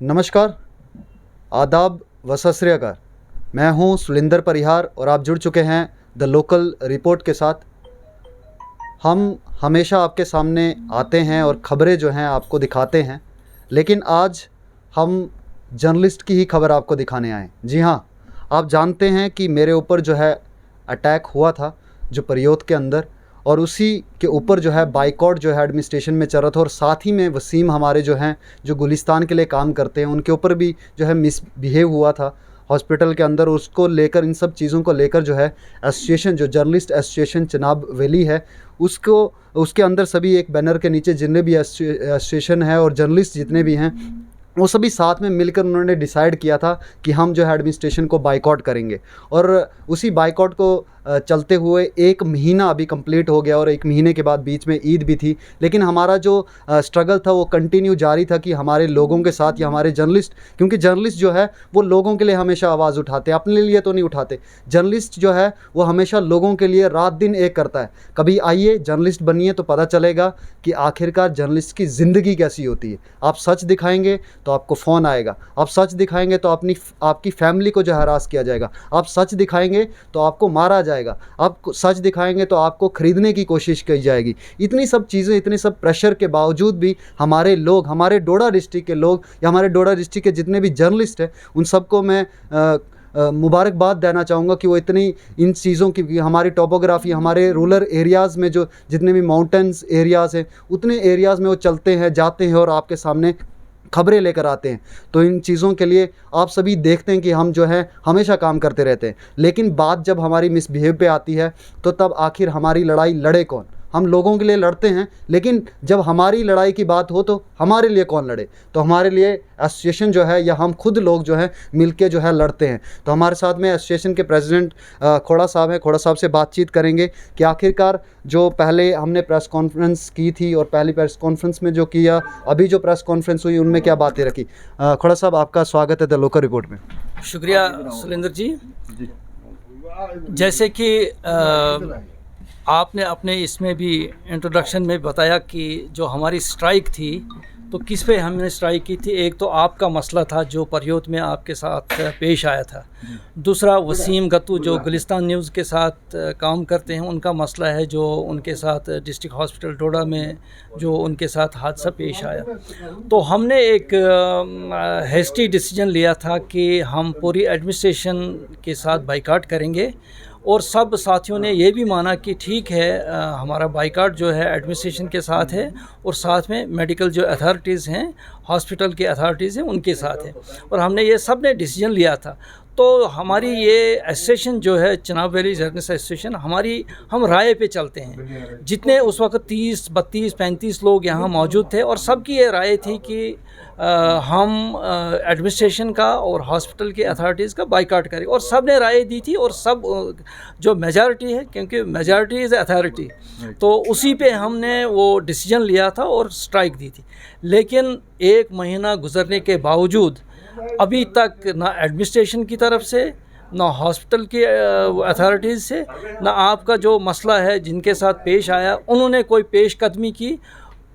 नमस्कार, आदाब व सत श्री अकाल। मैं हूं सुलिंदर परिहार और आप जुड़ चुके हैं द लोकल रिपोर्ट के साथ। हम हमेशा आपके सामने आते हैं और ख़बरें जो हैं आपको दिखाते हैं, लेकिन आज हम जर्नलिस्ट की ही खबर आपको दिखाने आए। जी हाँ, आप जानते हैं कि मेरे ऊपर जो है अटैक हुआ था जो परियोत के अंदर, और उसी के ऊपर जो है बाइकआउट जो है एडमिनिस्ट्रेशन में चल रहा था, और साथ ही में वसीम हमारे जो हैं जो गुलिस्तान के लिए काम करते हैं उनके ऊपर भी जो है मिसबिहेव हुआ था हॉस्पिटल के अंदर। उसको लेकर, इन सब चीज़ों को लेकर जो है एसोसिएशन, जो जर्नलिस्ट एसोसिएशन चिनाब वैली है, उसको उसके अंदर सभी एक बैनर के नीचे जितने भी एसोसिएशन है और जर्नलिस्ट जितने भी हैं वो सभी साथ में मिलकर उन्होंने डिसाइड किया था कि हम जो है एडमिनिस्ट्रेशन को बाइकआउट करेंगे। और उसी बाइकआउट को चलते हुए 1 महीना अभी कंप्लीट हो गया, और 1 महीने के बाद बीच में ईद भी थी, लेकिन हमारा जो स्ट्रगल था वो कंटिन्यू जारी था कि हमारे लोगों के साथ या हमारे जर्नलिस्ट, क्योंकि जर्नलिस्ट जो है वो लोगों के लिए हमेशा आवाज़ उठाते, अपने लिए तो नहीं उठाते। जर्नलिस्ट जो है वो हमेशा लोगों के लिए रात दिन एक करता है। कभी आइए जर्नलिस्ट बनिए तो पता चलेगा कि आखिरकार जर्नलिस्ट की ज़िंदगी कैसी होती है। आप सच दिखाएंगे तो आपको फ़ोन आएगा, आप सच दिखाएंगे तो आपकी फैमिली को जो हरास किया जाएगा, आप सच दिखाएंगे तो आपको मारा जाएगा, आप सच दिखाएंगे तो आपको ख़रीदने की कोशिश की जाएगी। इतनी सब चीज़ें, इतने सब प्रेशर के बावजूद भी हमारे लोग, हमारे डोडा डिस्ट्रिक्ट के लोग या हमारे डोडा डिस्ट्रिक्ट के जितने भी जर्नलिस्ट हैं, उन सबको मैं मुबारकबाद देना चाहूँगा कि वो इतनी इन चीज़ों की, हमारी टोपोग्राफी, हमारे रूरल एरियाज़ में जो जितने भी माउंटेन्स एरियाज़ हैं उतने एरियाज़ में वो चलते हैं, जाते हैं और आपके सामने खबरें लेकर आते हैं। तो इन चीज़ों के लिए आप सभी देखते हैं कि हम जो है हमेशा काम करते रहते हैं, लेकिन बात जब हमारी मिसबिहेव पे आती है तो तब आखिर हमारी लड़ाई लड़े कौन? हम लोगों के लिए लड़ते हैं, लेकिन जब हमारी लड़ाई की बात हो तो हमारे लिए कौन लड़े? तो हमारे लिए एसोसिएशन जो है या हम खुद लोग जो हैं मिलके जो है लड़ते हैं। तो हमारे साथ में एसोसिएशन के प्रेसिडेंट खोड़ा साहब हैं। खोड़ा साहब से बातचीत करेंगे कि आखिरकार जो पहले हमने प्रेस कॉन्फ्रेंस की थी और पहली प्रेस कॉन्फ्रेंस में जो किया, अभी जो प्रेस कॉन्फ्रेंस हुई, उनमें क्या बातें रखी। खोड़ा साहब, आपका स्वागत है द लोकल रिपोर्ट में। शुक्रिया सुलिंदर जी। जैसे कि आपने अपने इसमें भी इंट्रोडक्शन में बताया कि जो हमारी स्ट्राइक थी तो किस पे हमने स्ट्राइक की थी। एक तो आपका मसला था जो परियोत में आपके साथ पेश आया था, दूसरा वसीम गत्तू जो गुलिस्तान न्यूज़ के साथ काम करते हैं उनका मसला है जो उनके साथ डिस्ट्रिक्ट हॉस्पिटल डोडा में जो उनके साथ हादसा पेश आया। तो हमने एक हेस्टी डिसीजन लिया था कि हम पूरी एडमिनिस्ट्रेशन के साथ बाइकआउट करेंगे, और सब साथियों ने ये भी माना कि ठीक है, हमारा बाइकआउट जो है एडमिनिस्ट्रेशन के साथ है और साथ में मेडिकल जो अथॉरिटीज़ हैं, हॉस्पिटल के अथॉरिटीज़ हैं, उनके साथ है। और हमने ये सब ने डिसीजन लिया था। तो हमारी ये एसोसिएशन जो है चिनाब वैली जर्नलिस्ट एसोसिएशन, हम राय पे चलते हैं। जितने उस वक्त 30, 32, 35 लोग यहाँ मौजूद थे और सबकी ये राय थी कि हम एडमिनिस्ट्रेशन का और हॉस्पिटल के अथॉरिटीज़ का बाइकआउट करें, और सब ने राय दी थी। और सब जो मेजॉरिटी है, क्योंकि मेजॉरिटी इज़ अथॉरिटी, तो उसी पे हमने वो डिसीजन लिया था और स्ट्राइक दी थी। लेकिन 1 महीना गुजरने के बावजूद अभी तक ना एडमिनिस्ट्रेशन की तरफ से, ना हॉस्पिटल के अथॉरिटीज़ से, ना आपका जो मसला है जिनके साथ पेश आया उन्होंने कोई पेशकदमी की,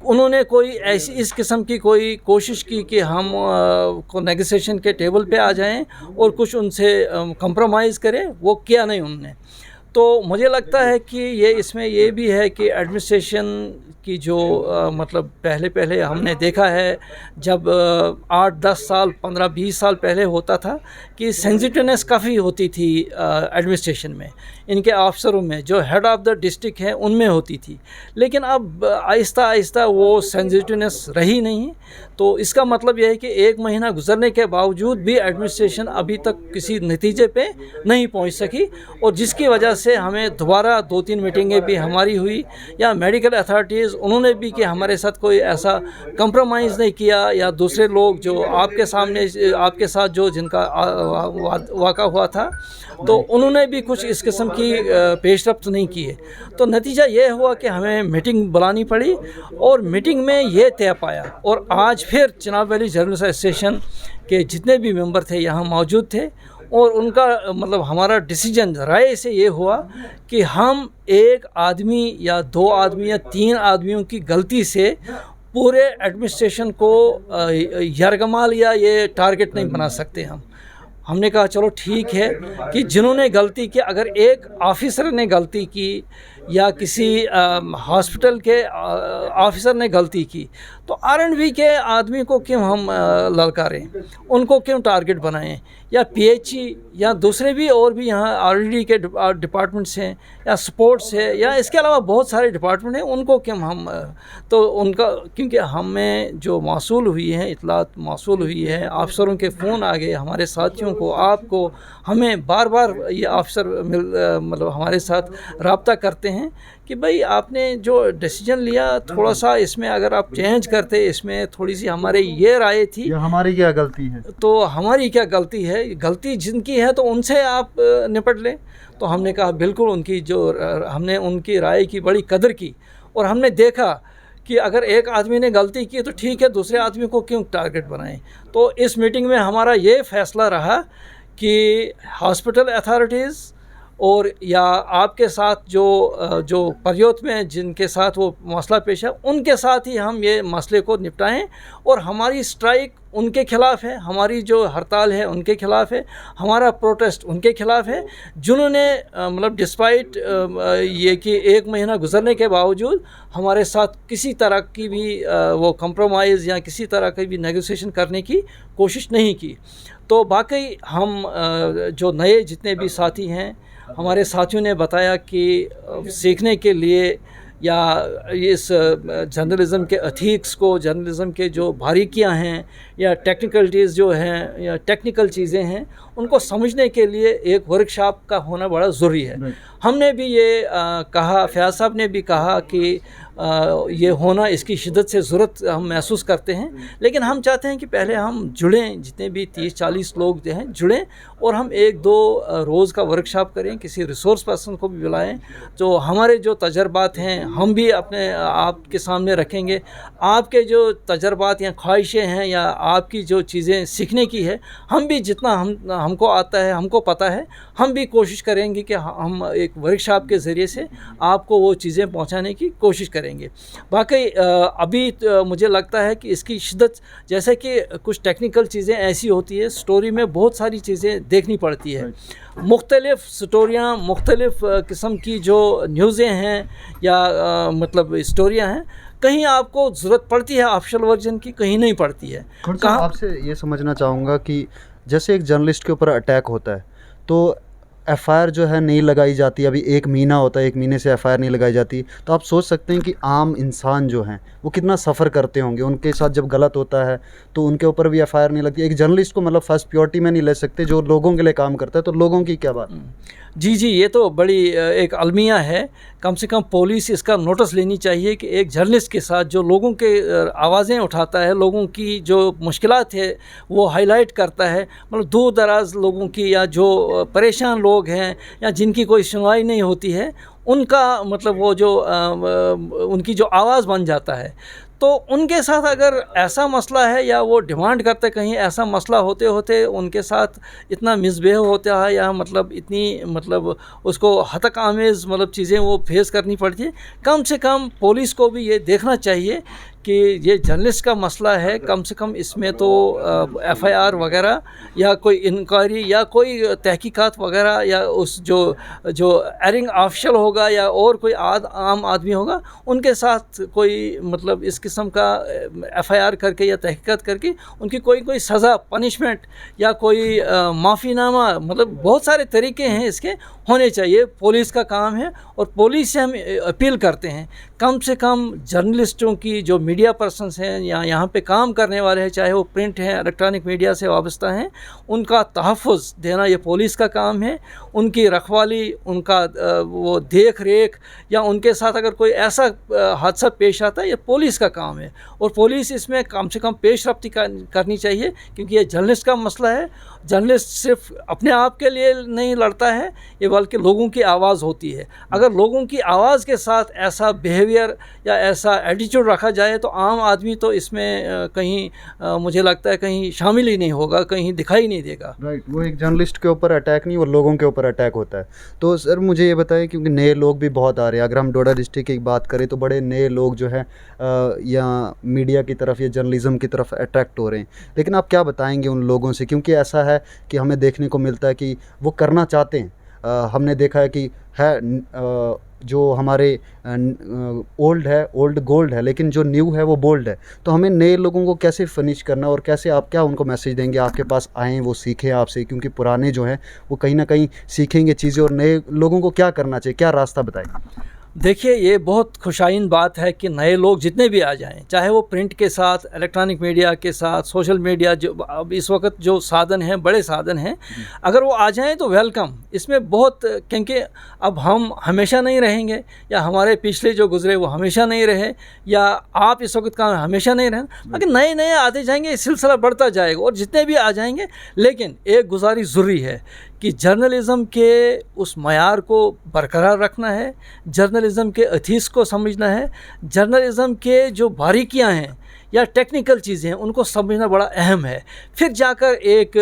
उन्होंने कोई ऐसी इस किस्म की कोई कोशिश की कि हम को नेगोशिएशन के टेबल पे आ जाएं और कुछ उनसे कंप्रोमाइज़ करें, वो किया नहीं उन्होंने। तो मुझे लगता है कि ये इसमें ये भी है कि एडमिनिस्ट्रेशन की जो मतलब पहले हमने देखा है, जब 8-10 साल, 15-20 साल पहले होता था कि सेंसिटिवनेस काफ़ी होती थी एडमिनिस्ट्रेशन में, इनके अफसरों में, जो हेड ऑफ़ द डिस्ट्रिक्ट हैं उनमें होती थी। लेकिन अब आहिस्ता आहिस्ता वो सेंसिटिवनेस रही नहीं। तो इसका मतलब यह है कि 1 महीना गुजरने के बावजूद भी एडमिनिस्ट्रेशन अभी तक किसी नतीजे पे नहीं पहुंच सकी, और जिसकी वजह से हमें दोबारा 2-3 मीटिंगें भी हमारी हुई, या मेडिकल अथॉरिटीज़ उन्होंने भी कि हमारे साथ कोई ऐसा कंप्रोमाइज़ नहीं किया, या दूसरे लोग जो आपके सामने, आपके साथ जो जिनका वाक़ा हुआ था, तो उन्होंने भी कुछ इस किस्म की पेशरफ्त नहीं की है। तो नतीजा ये हुआ कि हमें मीटिंग बुलानी पड़ी, और मीटिंग में ये तय पाया, और आज फिर चिनाब वैली जर्नलिस्ट एसोसिएशन के जितने भी मेंबर थे यहाँ मौजूद थे, और उनका मतलब हमारा डिसीजन राय से ये हुआ कि हम 1 आदमी या 2 आदमी या 3 आदमियों की गलती से पूरे एडमिनिस्ट्रेशन को यरगमाल या ये टारगेट नहीं बना सकते हम। हमने कहा चलो ठीक है कि जिन्होंने गलती की, अगर एक ऑफिसर ने गलती की या किसी हॉस्पिटल के ऑफिसर ने गलती की, तो R&B के आदमी को क्यों हम ललकारें, उनको क्यों टारगेट बनाएं, या PHE या दूसरे भी और भी यहाँ R&D के डिपार्टमेंट्स हैं या स्पोर्ट्स है या इसके अलावा बहुत सारे डिपार्टमेंट हैं, उनको क्यों हम तो उनका, क्योंकि हमें जो मौसूल हुई है, इतलात मौसूल हुई है, अफसरों के फ़ोन आ गए हमारे साथियों को, आपको, हमें बार बार ये अफसर मतलब हमारे साथ रब्ता करते हैं कि भाई आपने जो डिसीजन लिया थोड़ा सा इसमें अगर आप चेंज करते, इसमें थोड़ी सी हमारे ये राय थी, हमारी क्या गलती है, तो हमारी क्या गलती है, गलती जिनकी है तो उनसे आप निपट लें। तो हमने कहा बिल्कुल, उनकी जो हमने उनकी राय की बड़ी कदर की और हमने देखा कि अगर एक आदमी ने गलती की तो ठीक है, दूसरे आदमी को क्यों टारगेट बनाएं। तो इस मीटिंग में हमारा ये फैसला रहा कि हॉस्पिटल अथॉरिटीज़ और या आपके साथ जो परियोत में जिनके साथ वो मसला पेश है, उनके साथ ही हम ये मसले को निपटाएं। और हमारी स्ट्राइक उनके ख़िलाफ़ है, हमारी जो हड़ताल है उनके ख़िलाफ़ है, हमारा प्रोटेस्ट उनके ख़िलाफ़ है, जिन्होंने मतलब डिस्पाइट ये कि 1 महीना गुजरने के बावजूद हमारे साथ किसी तरह की भी वो कंप्रोमाइज़ या किसी तरह की भी नेगोशिएशन करने की कोशिश नहीं की। तो बाकी हम जो नए जितने भी साथी हैं, हमारे साथियों ने बताया कि सीखने के लिए या इस जर्नलिज़म के एथिक्स को, जर्नलिज़म के जो बारीकियां हैं या टेक्निकलिटीज़ जो हैं या टेक्निकल चीज़ें हैं, उनको समझने के लिए एक वर्कशॉप का होना बड़ा ज़रूरी है। हमने भी ये कहा, फयाज साहब ने भी कहा कि ये होना, इसकी शिद्दत से ज़रूरत हम महसूस करते हैं, लेकिन हम चाहते हैं कि पहले हम जुड़ें, जितने भी 30-40 लोग जो हैं जुड़ें और हम 1-2 रोज़ का वर्कशॉप करें, किसी रिसोर्स पर्सन को भी बुलाएं, तो हमारे जो तजर्बात हैं हम भी अपने आपके सामने रखेंगे। आपके जो तजर्बात या ख्वाहिशें हैं या आपकी जो चीज़ें सीखने की है, हम भी जितना हमको आता है, हमको पता है, हम भी कोशिश करेंगे कि हम एक वर्कशॉप के ज़रिए से आपको वो चीज़ें पहुंचाने की कोशिश करेंगे। बाकी अभी मुझे लगता है कि इसकी शिद्दत, जैसे कि कुछ टेक्निकल चीज़ें ऐसी होती है, स्टोरी में बहुत सारी चीज़ें देखनी पड़ती है, मुख्तलिफ़ स्टोरियाँ, मुख्तलिफ़ किस्म की जो न्यूज़ें हैं या मतलब स्टोरियाँ हैं, कहीं आपको ज़रूरत पड़ती है ऑफिशियल वर्जन की, कहीं नहीं पड़ती है। कहाँ आपसे ये समझना चाहूँगा कि जैसे एक जर्नलिस्ट के ऊपर अटैक होता है तो FIR जो है नहीं लगाई जाती, अभी 1 महीना होता है, 1 महीने से FIR नहीं लगाई जाती, तो आप सोच सकते हैं कि आम इंसान जो हैं वो कितना सफ़र करते होंगे। उनके साथ जब गलत होता है तो उनके ऊपर भी FIR नहीं लगती। एक जर्नलिस्ट को मतलब फर्स्ट प्रायोरिटी में नहीं ले सकते, जो लोगों के लिए काम करता है, तो लोगों की क्या बात? जी, ये तो बड़ी एक अलमिया है। कम से कम पुलिस इसका नोटिस लेनी चाहिए कि एक जर्नलिस्ट के साथ जो लोगों के आवाज़ें उठाता है, लोगों की जो मुश्किलात है वो हाईलाइट करता है, मतलब दूर दराज लोगों की या जो परेशान लोग हैं या जिनकी कोई सुनवाई नहीं होती है, उनका मतलब वो जो उनकी जो आवाज़ बन जाता है, तो उनके साथ अगर ऐसा मसला है या वो डिमांड करते कहीं ऐसा मसला होते होते उनके साथ इतना मिसबिहेव होता है या मतलब इतनी मतलब उसको हतक आमेज़ मतलब चीज़ें वो फेस करनी पड़ती है, कम से कम पुलिस को भी ये देखना चाहिए कि ये जर्नलिस्ट का मसला है, कम से कम इसमें तो FIR वगैरह या कोई इंक्वायरी या कोई तहकीकात वगैरह या उस जो एरिंग ऑफिशियल होगा या और कोई आम आदमी होगा, उनके साथ कोई मतलब इस किस्म का FIR करके या तहकीकात करके उनकी कोई सज़ा, पनिशमेंट या कोई माफ़ीनामा, मतलब बहुत सारे तरीके हैं इसके, होने चाहिए। पुलिस का काम है और पुलिस से हम अपील करते हैं कम से कम जर्नलिस्टों की, जो मीडिया पर्सन्स हैं या यहाँ पे काम करने वाले हैं, चाहे वो प्रिंट हैं, इलेक्ट्रॉनिक मीडिया से वाबस्ता हैं, उनका तहफ़्फ़ुज़ देना ये पुलिस का काम है। उनकी रखवाली, उनका वो देख रेख या उनके साथ अगर कोई ऐसा हादसा पेश आता है, ये पुलिस का काम है और पुलिस इसमें कम से कम पेश रफ्ती करनी चाहिए, क्योंकि ये जर्नलिस्ट का मसला है। जर्नलिस्ट सिर्फ अपने आप के लिए नहीं लड़ता है, ये बल्कि लोगों की आवाज़ होती है। अगर लोगों की आवाज़ के साथ ऐसा बिहेवियर या ऐसा एटीट्यूड रखा जाए तो आम आदमी तो इसमें कहीं मुझे लगता है कहीं शामिल ही नहीं होगा, कहीं दिखाई नहीं देगा। राइट, वो एक जर्नलिस्ट के ऊपर अटैक नहीं, वो लोगों के ऊपर अटैक होता है। तो सर मुझे ये बताएं, क्योंकि नए लोग भी बहुत आ रहे हैं, अगर हम डोडा डिस्ट्रिक्ट की बात करें तो बड़े नए लोग जो है या मीडिया की तरफ या जर्नलिज्म की तरफ अट्रैक्ट हो रहे हैं, लेकिन आप क्या बताएंगे उन लोगों से? क्योंकि ऐसा है कि हमें देखने को मिलता है कि वो करना चाहते हैं, हमने देखा है कि जो हमारे ओल्ड है ओल्ड गोल्ड है, लेकिन जो न्यू है वो बोल्ड है। तो हमें नए लोगों को कैसे फर्निश करना, और कैसे आप क्या उनको मैसेज देंगे आपके पास आएँ, वो सीखें आपसे, क्योंकि पुराने जो हैं वो कहीं ना कहीं सीखेंगे चीज़ें, और नए लोगों को क्या करना चाहिए, क्या रास्ता बताएं? देखिए, ये बहुत खुशाइन बात है कि नए लोग जितने भी आ जाएं, चाहे वो प्रिंट के साथ, इलेक्ट्रॉनिक मीडिया के साथ, सोशल मीडिया, जो अब इस वक्त जो साधन हैं, बड़े साधन हैं, अगर वो आ जाएं तो वेलकम। इसमें बहुत, क्योंकि अब हम हमेशा नहीं रहेंगे, या हमारे पिछले जो गुजरे वो हमेशा नहीं रहे, या आप इस वक्त का हमेशा नहीं रहें, अगर नए नए आते जाएंगे, ये सिलसिला बढ़ता जाएगा और जितने भी आ जाएंगे। लेकिन एक गुजारिश ज़रूरी है कि जर्नलिज़म के उस मयार को बरकरार रखना है, जर्नलिज़म के एथिक्स को समझना है, जर्नलिज़म के जो बारीकियां हैं या टेक्निकल चीज़ें हैं उनको समझना बड़ा अहम है। फिर जाकर एक,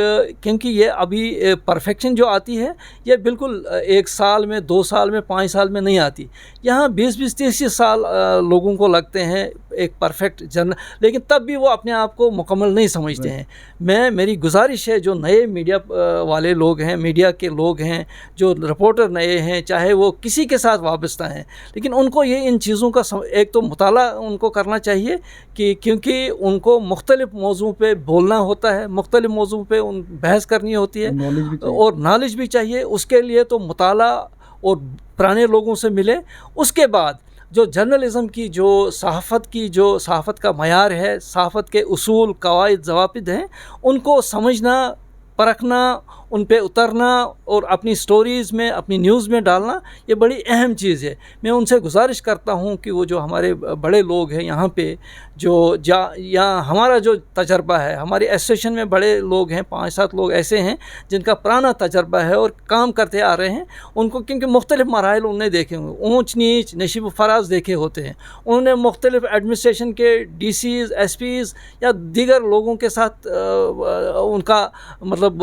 क्योंकि ये अभी परफेक्शन जो आती है ये बिल्कुल 1 साल में, 2 साल में, 5 साल में नहीं आती। यहाँ 20-20, 30-30 साल लोगों को लगते हैं एक परफेक्ट जर्नल, लेकिन तब भी वो अपने आप को मुकम्मल नहीं समझते हैं। मेरी गुजारिश है, जो नए मीडिया वाले लोग हैं, मीडिया के लोग हैं, जो रिपोर्टर नए हैं, चाहे वो किसी के साथ वाबस्ता हैं, लेकिन उनको ये इन चीज़ों का एक तो मुताला उनको करना चाहिए कि क्योंकि उनको मुख्तलिफ मौजू पे बोलना होता है, मुख्तलिफ मौजू पे बहस करनी होती है, और नॉलेज भी चाहिए। उसके लिए तो मुताला और पुराने लोगों से मिले। उसके बाद जो जर्नलिज़म की, जो सहाफ़त का मयार है, सहाफ़त के उसूल, कवायद, ज़वाबित हैं, उनको समझना, परखना, उन पे उतरना और अपनी स्टोरीज़ में, अपनी न्यूज़ में डालना, ये बड़ी अहम चीज़ है। मैं उनसे गुजारिश करता हूँ कि वो जो हमारे बड़े लोग हैं यहाँ पे, या हमारा जो तजर्बा है, हमारी एसोसिएशन में बड़े लोग हैं, 5-7 लोग ऐसे हैं जिनका पुराना तजर्बा है और काम करते आ रहे हैं। उनको, क्योंकि मुख्तलिफ मराहिल उन्होंने देखे होंगे, ऊँच नीच, नशीब फराज देखे होते हैं, उन्होंने मुख्तलिफ एडमिनिस्ट्रेशन के DCs, SPs या दीगर लोगों के साथ उनका मतलब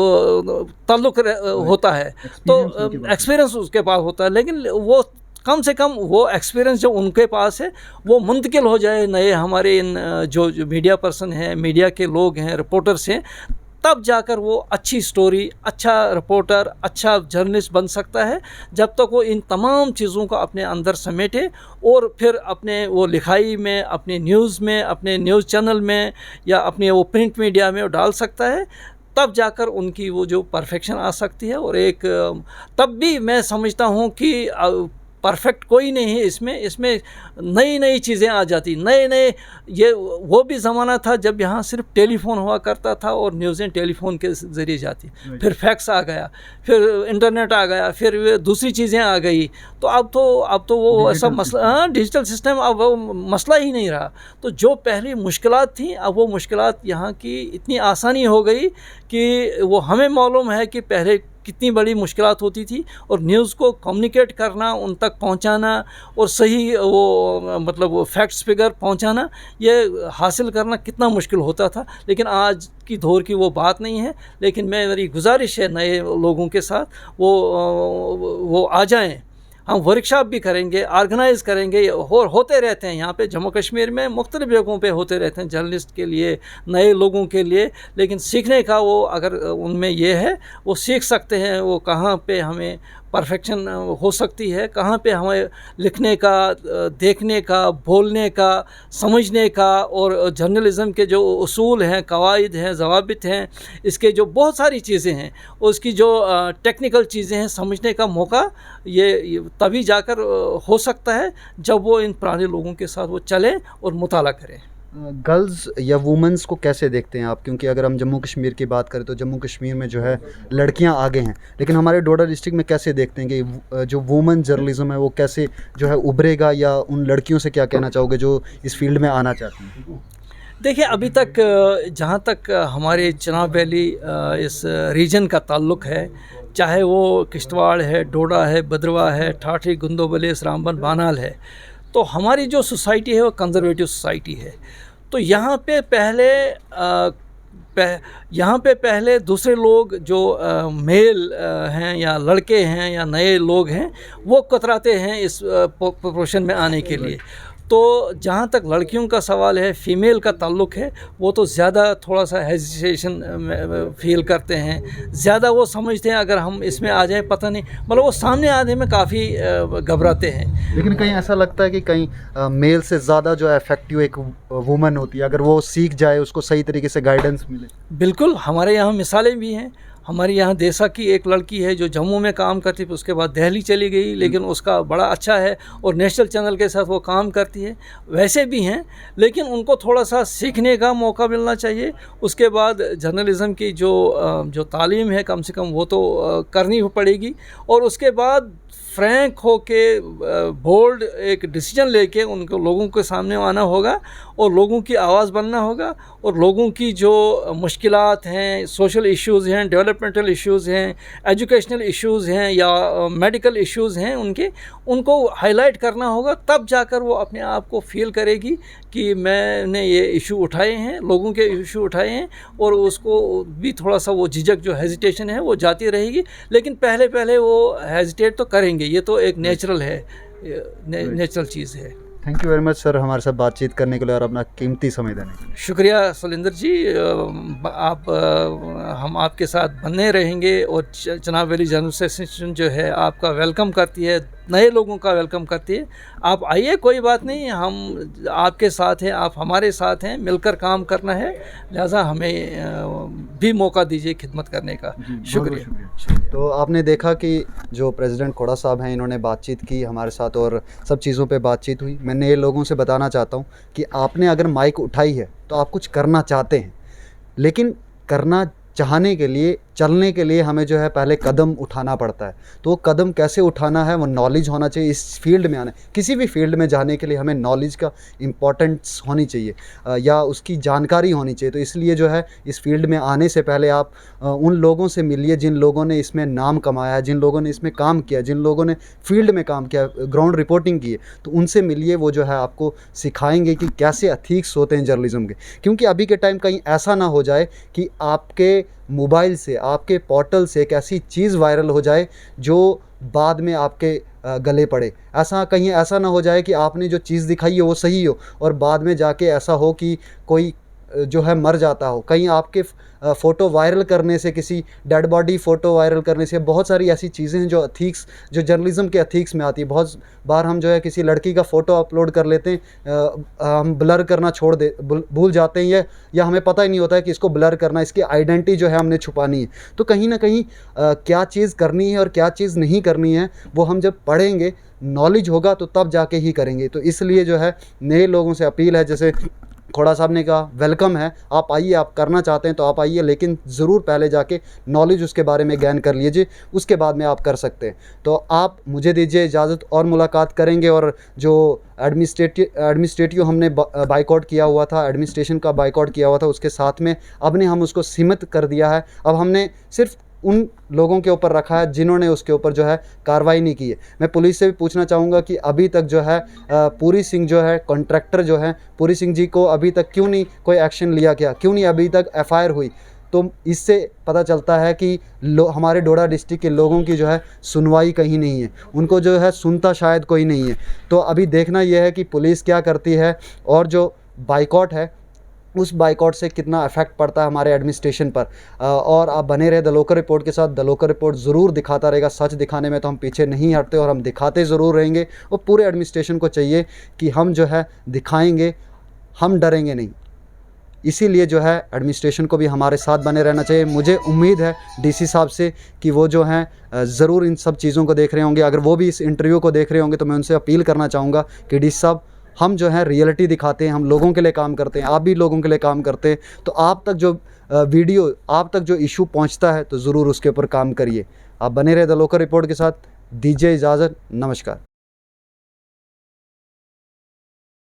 ताल्लुक़ होता है, तो एक्सपीरियंस उसके पास होता है। लेकिन वो कम से कम वो एक्सपीरियंस जो उनके पास है वो मुंतकिल हो जाए नए हमारे इन जो मीडिया पर्सन हैं, मीडिया के लोग हैं, रिपोर्टर्स हैं, तब जाकर वो अच्छी स्टोरी, अच्छा रिपोर्टर, अच्छा जर्नलिस्ट बन सकता है। जब तक वो इन तमाम चीज़ों को अपने अंदर समेटे और फिर अपने वो लिखाई में, अपने न्यूज़ में, अपने न्यूज़ चैनल में या अपने वो प्रिंट मीडिया में वो डाल सकता है, तब जाकर उनकी वो जो परफेक्शन आ सकती है। और एक, तब भी मैं समझता हूँ कि परफेक्ट कोई नहीं है इसमें नई नई चीज़ें आ जाती, नए ये वो भी ज़माना था जब यहाँ सिर्फ टेलीफोन हुआ करता था और न्यूज़ें टेलीफोन के ज़रिए जाती, फिर फैक्स आ गया, फिर इंटरनेट आ गया, फिर दूसरी चीज़ें आ गई। तो अब तो वो ऐसा मसला, डिजिटल सिस्टम, अब वो मसला ही नहीं रहा। तो जो पहली मुश्किलात थी, अब वो मुश्किलात यहाँ की इतनी आसानी हो गई कि वो हमें मालूम है कि पहले कितनी बड़ी मुश्किलात होती थी, और न्यूज़ को कम्युनिकेट करना, उन तक पहुंचाना और सही वो मतलब वो फैक्ट्स फिगर पहुंचाना, ये हासिल करना कितना मुश्किल होता था। लेकिन आज की दौर की वो बात नहीं है। लेकिन मेरी गुजारिश है नए लोगों के साथ वो आ जाएं। हम वर्कशॉप भी करेंगे, ऑर्गेनाइज़ करेंगे, और होते रहते हैं यहाँ पे जम्मू कश्मीर में, मुख्तलिफ जगहों पे होते रहते हैं जर्नलिस्ट के लिए, नए लोगों के लिए। लेकिन सीखने का वो अगर उनमें ये है, वो सीख सकते हैं वो कहाँ पे हमें परफेक्शन हो सकती है, कहाँ पे हमें लिखने का, देखने का, बोलने का, समझने का, और जर्नलिज़म के जो उसूल हैं, कवायद हैं, ज़वाबित हैं, इसके जो बहुत सारी चीज़ें हैं, उसकी जो टेक्निकल चीज़ें हैं, समझने का मौका ये तभी जाकर हो सकता है जब वो इन पुराने लोगों के साथ वो चलें और मुताला करें। गर्ल्स या वुमेंस को कैसे देखते हैं आप? क्योंकि अगर हम जम्मू कश्मीर की बात करें तो जम्मू कश्मीर में जो है लड़कियां आगे हैं, लेकिन हमारे डोडा डिस्ट्रिक्ट में कैसे देखते हैं कि जो वुमेन जर्नलिज्म है वो कैसे जो है उभरेगा, या उन लड़कियों से क्या कहना चाहोगे जो इस फील्ड में आना चाहती हैं? देखिए, अभी तक जहाँ तक हमारे चिनाब वैली इस रीजन का ताल्लुक़ है, चाहे वो किश्तवाड़ है, डोडा है, भद्रवाह है, ठाठी, गुंदोबलेस, रामबन, बानाल है, तो हमारी जो सोसाइटी है वो कंज़र्वेटिव सोसाइटी है। तो यहाँ पे पहले दूसरे लोग जो मेल हैं या लड़के हैं या नए लोग हैं, वो कतराते हैं इस प्रोफेशन में आने के लिए। तो जहाँ तक लड़कियों का सवाल है, फ़ीमेल का ताल्लुक़ है, वो तो ज़्यादा थोड़ा सा हेजिटेशन फ़ील करते हैं, ज़्यादा वो समझते हैं अगर हम इसमें आ जाएं पता नहीं, मतलब वो सामने आने में काफ़ी घबराते हैं। लेकिन कहीं ऐसा लगता है कि कहीं मेल से ज़्यादा जो है इफेक्टिव एक वुमन होती है, अगर वो सीख जाए, उसको सही तरीके से गाइडेंस मिले। बिल्कुल, हमारे यहाँ मिसालें भी हैं। हमारे यहाँ देसा की एक लड़की है जो जम्मू में काम करती थी, उसके बाद दिल्ली चली गई, लेकिन उसका बड़ा अच्छा है और नेशनल चैनल के साथ वो काम करती है। वैसे भी हैं, लेकिन उनको थोड़ा सा सीखने का मौका मिलना चाहिए। उसके बाद जर्नलिज़म की जो तालीम है, कम से कम वो तो करनी पड़ेगी, और उसके बाद फ्रैंक हो के बोल्ड एक डिसीजन लेके उनको लोगों के सामने आना होगा और लोगों की आवाज़ बनना होगा, और लोगों की जो मुश्किलात हैं, सोशल इश्यूज़ हैं, डेवलपमेंटल इश्यूज़ हैं, एजुकेशनल इश्यूज़ हैं या मेडिकल इश्यूज़ हैं, उनको हाईलाइट करना होगा। तब जाकर वो अपने आप को फील करेगी कि मैंने ये इशू उठाए हैं, लोगों के इशू उठाए हैं, और उसको भी थोड़ा सा वो झिझक, जो हेजिटेशन है, वो जाती रहेगी। लेकिन पहले वो हेजिटेट तो करेंगे, ये तो एक नेचुरल है, नेचुरल चीज़ है। Thank you very much sir, हमारे साथ बातचीत करने के लिए और अपना कीमती समय देने के लिए। शुक्रिया सुलिंदर जी। हम आपके साथ बने रहेंगे, और चिनाब वैली जर्नलिस्ट एसोसिएशन जो है आपका वेलकम करती है, नए लोगों का वेलकम करती है। आप आइए, कोई बात नहीं, हम आपके साथ हैं, आप हमारे साथ हैं, मिलकर काम करना है, लिहाजा हमें भी मौका दीजिए खिदमत करने का। शुक्रिया। तो आपने देखा कि जो प्रेसिडेंट खोड़ा साहब हैं, इन्होंने बातचीत की हमारे साथ और सब चीज़ों पे बातचीत हुई। मैं नए लोगों से बताना चाहता हूँ कि आपने अगर माइक उठाई है तो आप कुछ करना चाहते हैं, लेकिन करना चाहने के लिए, चलने के लिए हमें जो है पहले कदम उठाना पड़ता है। तो वो कदम कैसे उठाना है, वो नॉलेज होना चाहिए। इस फील्ड में आना, किसी भी फील्ड में जाने के लिए हमें नॉलेज का इम्पोर्टेंस होनी चाहिए या उसकी जानकारी होनी चाहिए। तो इसलिए जो है इस फील्ड में आने से पहले आप उन लोगों से मिलिए जिन लोगों ने इसमें नाम कमाया है, जिन लोगों ने इसमें काम किया, जिन लोगों ने फील्ड में काम किया, ग्राउंड रिपोर्टिंग की है, तो उनसे मिलिए। वो जो है आपको सिखाएंगे कि कैसे एथिक्स होते हैं जर्नलिज्म के। क्योंकि अभी के टाइम कहीं ऐसा ना हो जाए कि आपके मोबाइल से, आपके पोर्टल से एक ऐसी चीज़ वायरल हो जाए जो बाद में आपके गले पड़े। ऐसा ना हो जाए कि आपने जो चीज़ दिखाई है वो सही हो और बाद में जाके ऐसा हो कि कोई जो है मर जाता हो। कहीं आपके फ़ोटो वायरल करने से, किसी डेड बॉडी फ़ोटो वायरल करने से, बहुत सारी ऐसी चीज़ें हैं जो एथिक्स, जो जर्नलिज़म के एथिक्स में आती है। बहुत बार हम जो है किसी लड़की का फ़ोटो अपलोड कर लेते हैं, हम ब्लर करना भूल जाते हैं, या हमें पता ही नहीं होता है कि इसको ब्लर करना, इसकी आइडेंटिटी जो है हमने छुपानी है। तो कहीं ना कहीं क्या चीज़ करनी है और क्या चीज़ नहीं करनी है, वो हम जब पढ़ेंगे, नॉलेज होगा, तो तब जाके ही करेंगे। तो इसलिए जो है नए लोगों से अपील है, जैसे खोड़ा साहब ने कहा, वेलकम है, आप आइए, आप करना चाहते हैं तो आप आइए, लेकिन ज़रूर पहले जाके नॉलेज उसके बारे में गेन कर लीजिए, उसके बाद में आप कर सकते हैं। तो आप मुझे दीजिए इजाज़त, और मुलाकात करेंगे। और जो एडमिनिस्ट्रेटिव हमने बाइकआउट किया हुआ था, एडमिनिस्ट्रेशन का बाइकआउट किया हुआ था, उसके साथ में अब ने हम उसको सीमित कर दिया है। अब हमने सिर्फ उन लोगों के ऊपर रखा है जिन्होंने उसके ऊपर जो है कार्रवाई नहीं की है। मैं पुलिस से भी पूछना चाहूँगा कि अभी तक जो है पूरी सिंह जो है कॉन्ट्रैक्टर जो है, पूरी सिंह जी को अभी तक क्यों नहीं कोई एक्शन लिया गया, क्यों नहीं अभी तक एफआईआर हुई। तो इससे पता चलता है कि हमारे डोडा डिस्ट्रिक्ट के लोगों की जो है सुनवाई कहीं नहीं है, उनको जो है सुनता शायद कोई नहीं है। तो अभी देखना यह है कि पुलिस क्या करती है, और जो बाइकआउट है उस बाइकआउट से कितना इफेक्ट पड़ता है हमारे एडमिनिस्ट्रेशन पर। और आप बने रहे द लोकल रिपोर्ट के साथ। द लोकल रिपोर्ट ज़रूर दिखाता रहेगा, सच दिखाने में तो हम पीछे नहीं हटते और हम दिखाते ज़रूर रहेंगे। और पूरे एडमिनिस्ट्रेशन को चाहिए कि हम जो है दिखाएंगे, हम डरेंगे नहीं। इसीलिए जो है एडमिनिस्ट्रेशन को भी हमारे साथ बने रहना चाहिए। मुझे उम्मीद है डीसी साहब से कि वो जो हैं ज़रूर इन सब चीज़ों को देख रहे होंगे। अगर वो भी इस इंटरव्यू को देख रहे होंगे तो मैं उनसे अपील करना चाहूँगा कि डीसी साहब, हम जो है रियलिटी दिखाते हैं, हम लोगों के लिए काम करते हैं, आप भी लोगों के लिए काम करते हैं। तो आप तक जो वीडियो, आप तक जो इशू पहुंचता है, तो ज़रूर उसके ऊपर काम करिए। आप बने रहे द लोकल रिपोर्ट के साथ। दीजिए इजाज़त, नमस्कार।